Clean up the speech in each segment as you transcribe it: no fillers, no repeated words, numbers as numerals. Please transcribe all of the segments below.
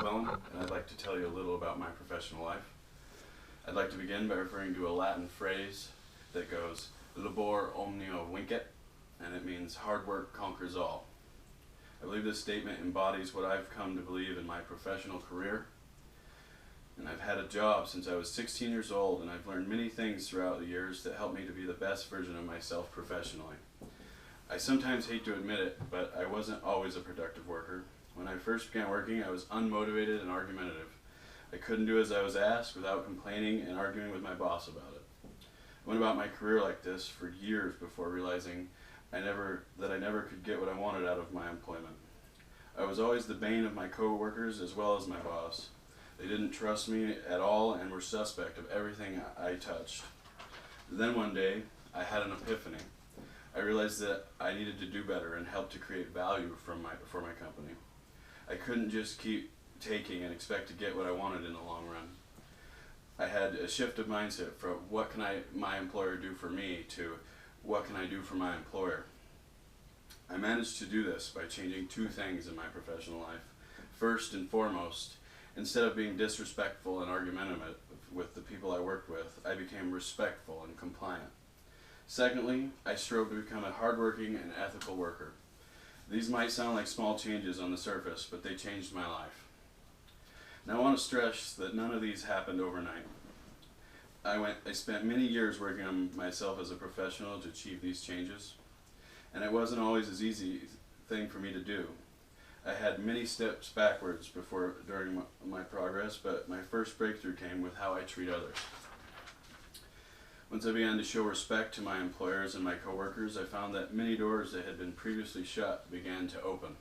McClellan, and I'd like to tell you a little about my professional life. I'd like to begin by referring to a Latin phrase that goes, labor omnia vincit, and it means hard work conquers all. I believe this statement embodies what I've come to believe in my professional career. And I've had a job since I was 16 years old, and I've learned many things throughout the years that helped me to be the best version of myself professionally. I sometimes hate to admit it, but I wasn't always a productive worker. When I first began working, I was unmotivated and argumentative. I couldn't do as I was asked without complaining and arguing with my boss about it. I went about my career like this for years before realizing that I never could get what I wanted out of my employment. I was always the bane of my co-workers as well as my boss. They didn't trust me at all and were suspect of everything I touched. Then one day, I had an epiphany. I realized that I needed to do better and help to create value for my company. I couldn't just keep taking and expect to get what I wanted in the long run. I had a shift of mindset from what can my employer do for me to what can I do for my employer. I managed to do this by changing two things in my professional life. First and foremost, instead of being disrespectful and argumentative with the people I worked with, I became respectful and compliant. Secondly, I strove to become a hardworking and ethical worker. These might sound like small changes on the surface, but they changed my life. Now I want to stress that none of these happened overnight. I spent many years working on myself as a professional to achieve these changes, and it wasn't always an easy thing for me to do. I had many steps backwards during my progress, but my first breakthrough came with how I treat others. Once I began to show respect to my employers and my coworkers, I found that many doors that had been previously shut began to open.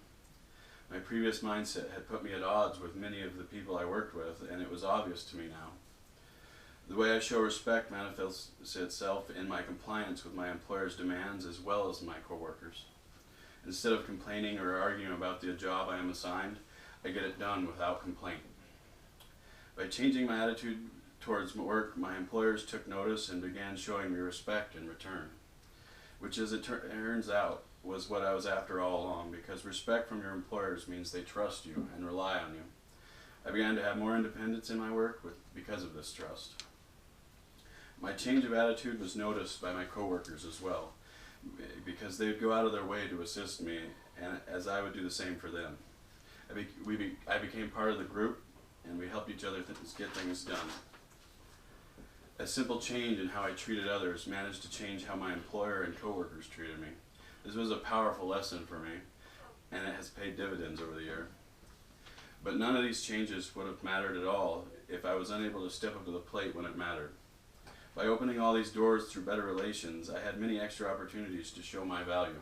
My previous mindset had put me at odds with many of the people I worked with, and it was obvious to me now. The way I show respect manifests itself in my compliance with my employer's demands as well as my coworkers. Instead of complaining or arguing about the job I am assigned, I get it done without complaint. By changing my attitude towards work, my employers took notice and began showing me respect in return, which as it turns out was what I was after all along, because respect from your employers means they trust you and rely on you. I began to have more independence in my work because of this trust. My change of attitude was noticed by my coworkers as well, because they would go out of their way to assist me, and as I would do the same for them. I became part of the group, and we helped each other get things done. A simple change in how I treated others managed to change how my employer and coworkers treated me. This was a powerful lesson for me, and it has paid dividends over the year. But none of these changes would have mattered at all if I was unable to step up to the plate when it mattered. By opening all these doors through better relations, I had many extra opportunities to show my value.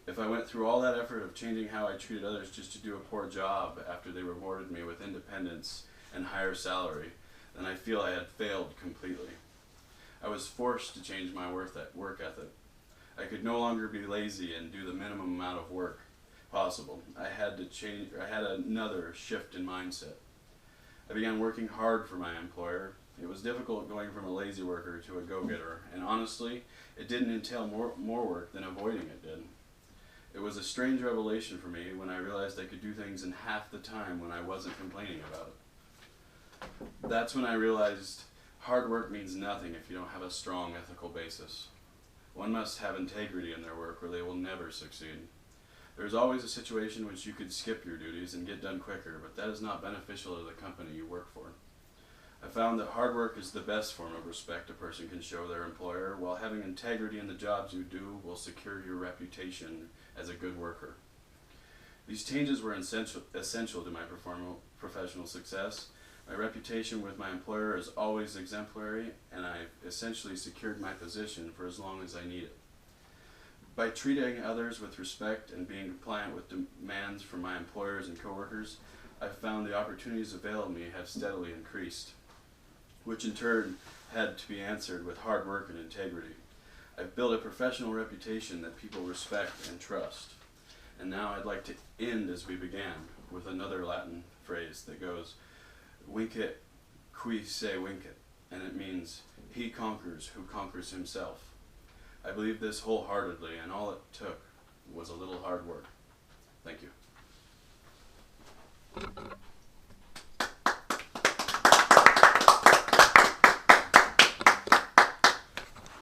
If I went through all that effort of changing how I treated others just to do a poor job after they rewarded me with independence and higher salary, then I feel I had failed completely. I was forced to change my work ethic. I could no longer be lazy and do the minimum amount of work possible. I had another shift in mindset. I began working hard for my employer. It was difficult going from a lazy worker to a go-getter, and honestly, it didn't entail more work than avoiding it did. It was a strange revelation for me when I realized I could do things in half the time when I wasn't complaining about it. That's when I realized hard work means nothing if you don't have a strong ethical basis. One must have integrity in their work or they will never succeed. There's always a situation in which you could skip your duties and get done quicker, but that is not beneficial to the company you work for. I found that hard work is the best form of respect a person can show their employer, while having integrity in the jobs you do will secure your reputation as a good worker. These changes were essential to my professional success. My reputation with my employer is always exemplary, and I've essentially secured my position for as long as I need it. By treating others with respect and being compliant with demands from my employers and coworkers, I've found the opportunities available to me have steadily increased, which in turn had to be answered with hard work and integrity. I've built a professional reputation that people respect and trust. And now I'd like to end as we began with another Latin phrase that goes, vincit qui se vincit, and it means he conquers who conquers himself. I believe this wholeheartedly, and all it took was a little hard work. Thank you.